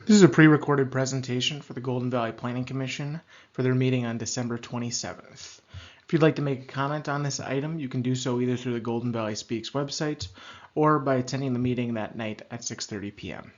This is a pre-recorded presentation for the Golden Valley Planning Commission for their meeting on December 27th. If you'd like to make a comment on this item, you can do so either through the Golden Valley Speaks website or by attending the meeting that night at 6:30 p.m.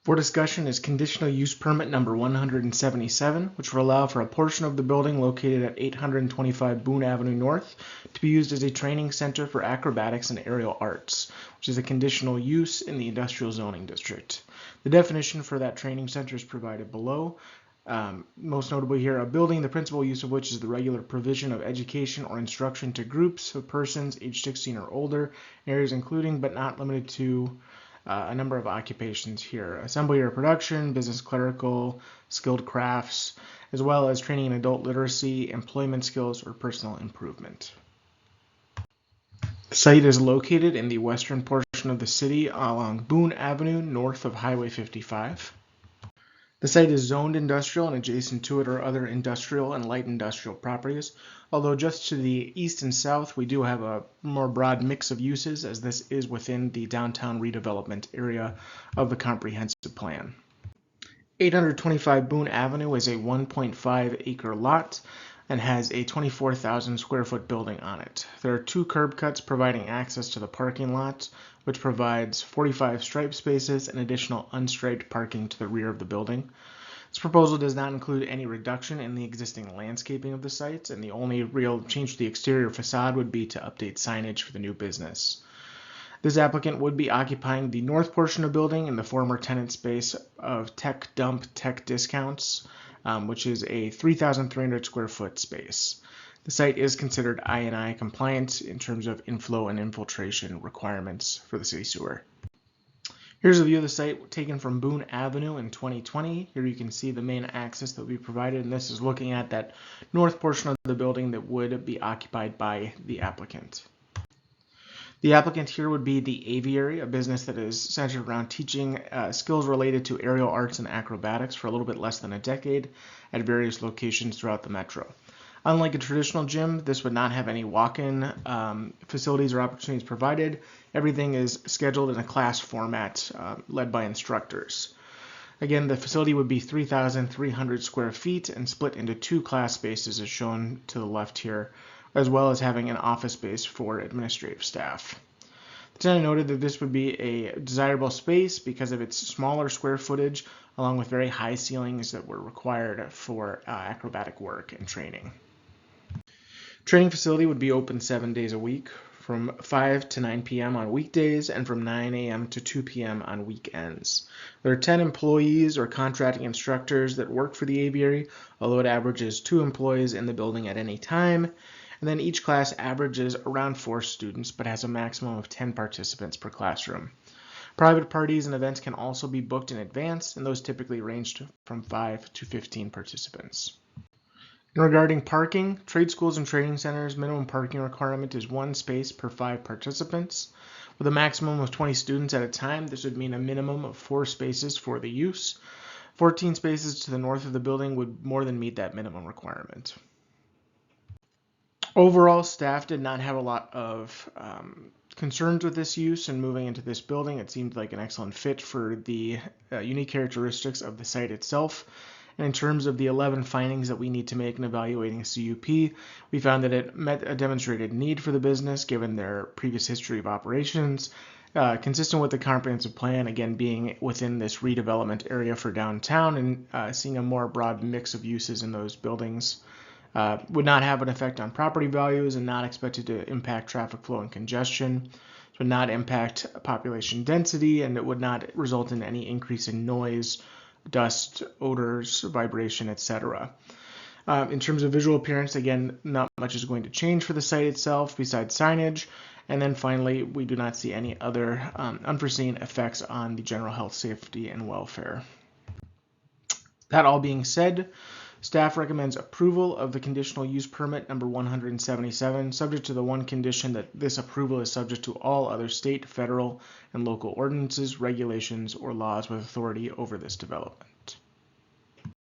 For discussion is conditional use permit number 177, which will allow for a portion of the building located at 825 Boone Avenue North to be used as a training center for acrobatics and aerial arts, which is a conditional use in the industrial zoning district. The definition for that training center is provided below. Most notably here, a building, the principal use of which is the regular provision of education or instruction to groups of persons aged 16 or older, in areas including but not limited to a number of occupations here: assembly or production, business clerical, skilled crafts, as well as training in adult literacy, employment skills, or personal improvement. The site is located in the western portion of the city along Boone Avenue north of Highway 55. The site is zoned industrial, and adjacent to it are other industrial and light industrial properties, although just to the east and south we do have a more broad mix of uses, as this is within the downtown redevelopment area of the comprehensive plan. 825 Boone Avenue is a 1.5 acre lot and has a 24,000 square foot building on it. There are two curb cuts providing access to the parking lot, which provides 45 stripe spaces and additional unstriped parking to the rear of the building. This proposal does not include any reduction in the existing landscaping of the site, and the only real change to the exterior facade would be to update signage for the new business. This applicant would be occupying the north portion of the building in the former tenant space of Tech Dump Tech Discounts, which is a 3,300 square foot space. The site is considered I&I compliant in terms of inflow and infiltration requirements for the city sewer. Here's a view of the site taken from Boone Avenue in 2020. Here you can see the main access that will be provided, and this is looking at that north portion of the building that would be occupied by the applicant. The applicant here would be the Aviary, a business that is centered around teaching skills related to aerial arts and acrobatics for a little bit less than a decade at various locations throughout the metro. Unlike a traditional gym, this would not have any walk-in facilities or opportunities provided. Everything is scheduled in a class format led by instructors. Again, the facility would be 3,300 square feet and split into two class spaces as shown to the left here, as well as having an office space for administrative staff. The tenant noted that this would be a desirable space because of its smaller square footage, along with very high ceilings that were required for acrobatic work and training. Training facility would be open 7 days a week, from 5 to 9 p.m. on weekdays and from 9 a.m. to 2 p.m. on weekends. There are 10 employees or contracting instructors that work for the aviary, although it averages 2 employees in the building at any time. And then each class averages around 4 students, but has a maximum of 10 participants per classroom. Private parties and events can also be booked in advance, and those typically range from 5 to 15 participants. Regarding parking, trade schools and training centers' minimum parking requirement is 1 space per 5 participants. With a maximum of 20 students at a time, this would mean a minimum of 4 spaces for the use. 14 spaces to the north of the building would more than meet that minimum requirement. Overall, staff did not have a lot of concerns with this use and moving into this building. It seemed like an excellent fit for the unique characteristics of the site itself. And in terms of the 11 findings that we need to make in evaluating a CUP, we found that it met a demonstrated need for the business given their previous history of operations, consistent with the comprehensive plan, again being within this redevelopment area for downtown and seeing a more broad mix of uses in those buildings. Would not have an effect on property values and not expected to impact traffic flow and congestion. It would not impact population density, and it would not result in any increase in noise, dust, odors, vibration, etc. In terms of visual appearance, again, not much is going to change for the site itself besides signage. And then finally, we do not see any other unforeseen effects on the general health, safety, and welfare. That all being said, staff recommends approval of the conditional use permit number 177, subject to the one condition that this approval is subject to all other state, federal, and local ordinances, regulations, or laws with authority over this development.